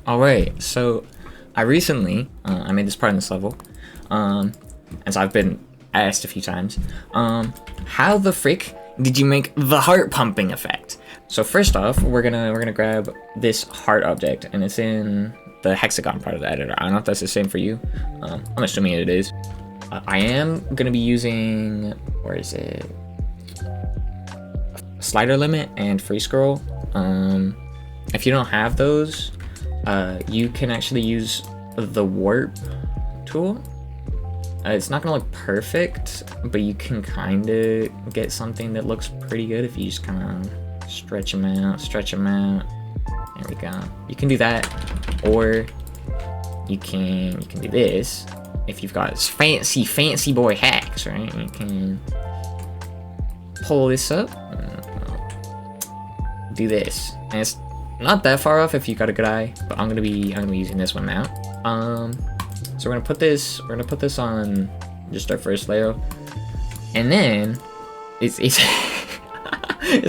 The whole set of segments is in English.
Alright, so I recently, I made this part in this level, and so I've been asked a few times, how the frick did you make the heart pumping effect? So first off, we're gonna grab this heart object, and it's in the hexagon part of the editor. I don't know if that's the same for you. I'm assuming it is. I am gonna be using, where is it? Slider limit and free scroll. If you don't have those, you can actually use the warp tool. It's not gonna look perfect, but you can kind of get something that looks pretty good if you just kind of stretch them out. There we go. You can do that, or you can do this. If you've got fancy boy hacks, right? You can pull this up, do this, and it's not that far off if you got a good eye. But I'm gonna be using this one now. So we're gonna put this on just our first layer, and then it's it's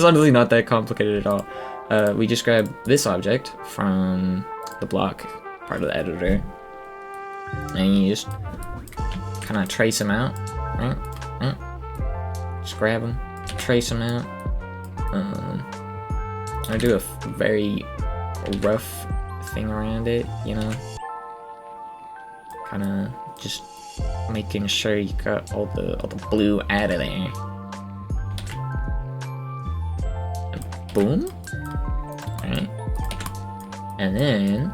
honestly not that complicated at all. We just grab this object from the block part of the editor, and you just kind of trace them out, right? Just grab them, trace them out. I do a very rough thing around it, you know, kind of just making sure you got all the blue out of there. And boom. Right, and then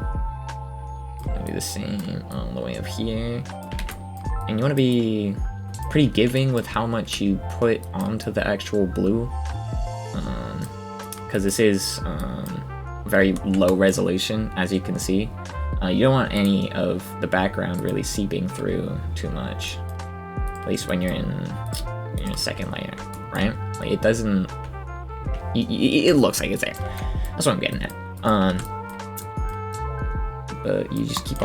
do the same all the way up here. And you want to be pretty giving with how much you put onto the actual blue, because this is very low resolution, as you can see. You don't want any of the background really seeping through too much, at least when you're in second layer, right? Like it doesn't. It looks like it's there. That's what I'm getting at. But you just keep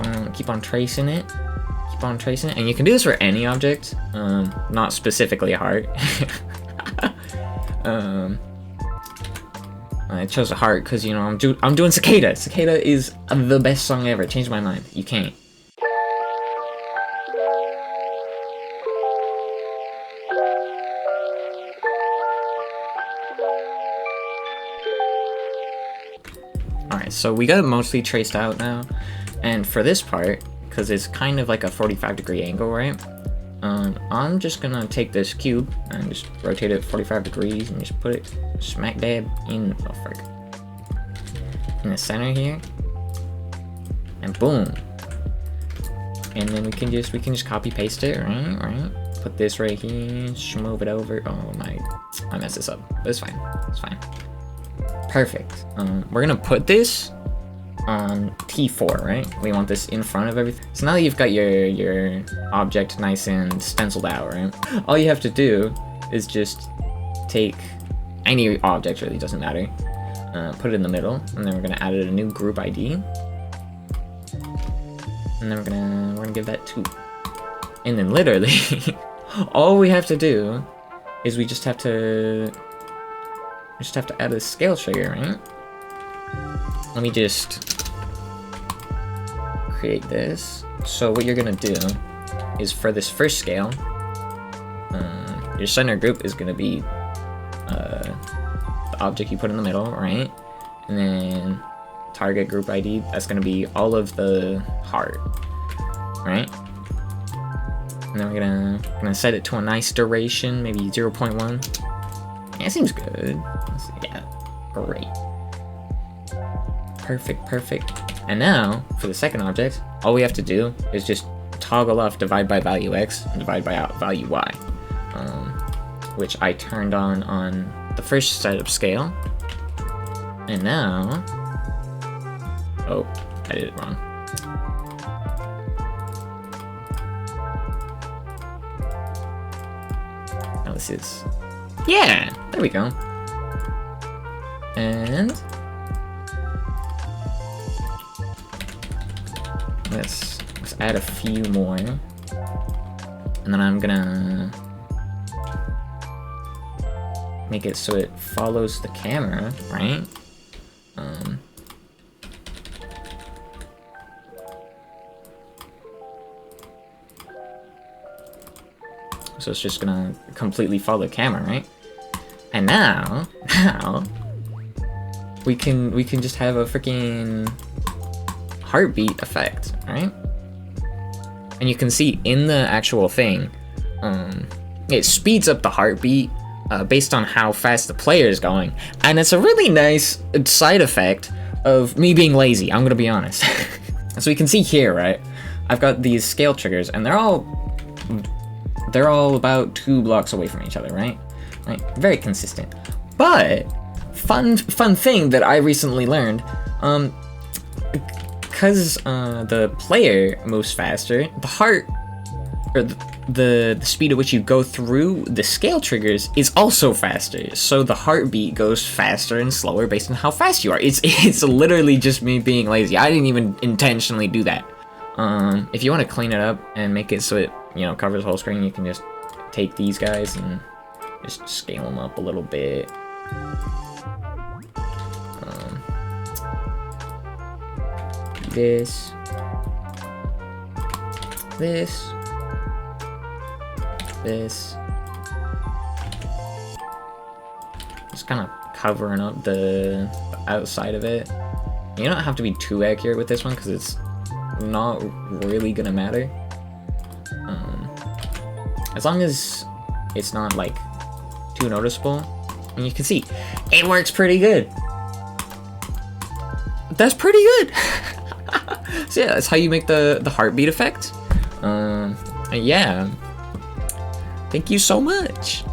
on tracing it, and you can do this for any object, not specifically a heart. I chose a heart because, you know, I'm doing Cicada. Cicada is the best song ever. Changed my mind. You can't. Alright, so we got it mostly traced out now, and for this part, because it's kind of like a 45-degree angle, right? I'm just gonna take this cube and just rotate it 45 degrees and just put it smack dab in the center here, and boom. And then we can just copy paste it, right? Put this right here, just move it over. Oh my, I messed this up. But it's fine. It's fine. Perfect. We're gonna put this on T4, right? We want this in front of everything. So now that you've got your object nice and stenciled out, right? All you have to do is just take any object, really doesn't matter. Put it in the middle, and then we're gonna add a new group ID, and then we're gonna give that 2. And then literally, all we have to do is we just have to add a scale trigger, right? Let me just create this. So what you're gonna do is, for this first scale, your center group is gonna be the object you put in the middle, right? And then target group ID, that's gonna be all of the heart, right? And then we're gonna set it to a nice duration, maybe 0.1. Yeah, it seems good. Yeah, great. Perfect. And now, for the second object, all we have to do is just toggle off divide by value x and divide by value y, which I turned on the first setup scale. And now, oh, I did it wrong. Now this is, yeah, there we go. And let's add a few more, and then I'm gonna make it so it follows the camera, right? so it's just gonna completely follow the camera, right? And now we can just have a freaking heartbeat effect, right? And you can see in the actual thing, it speeds up the heartbeat based on how fast the player is going, and it's a really nice side effect of me being lazy, I'm gonna be honest. So you can see here, right? I've got these scale triggers, and they're all about 2 blocks away from each other, right? Like, very consistent. But fun thing that I recently learned, because the player moves faster, the heart, or the speed at which you go through the scale triggers is also faster. So the heartbeat goes faster and slower based on how fast you are. It's literally just me being lazy. I didn't even intentionally do that. If you want to clean it up and make it so it, you know, covers the whole screen, you can just take these guys and just scale them up a little bit. This. Just kind of covering up the outside of it. You don't have to be too accurate with this one because it's not really gonna matter. As long as it's not like too noticeable, and you can see it works pretty good. That's pretty good. So yeah, that's how you make the heartbeat effect. Yeah. Thank you so much.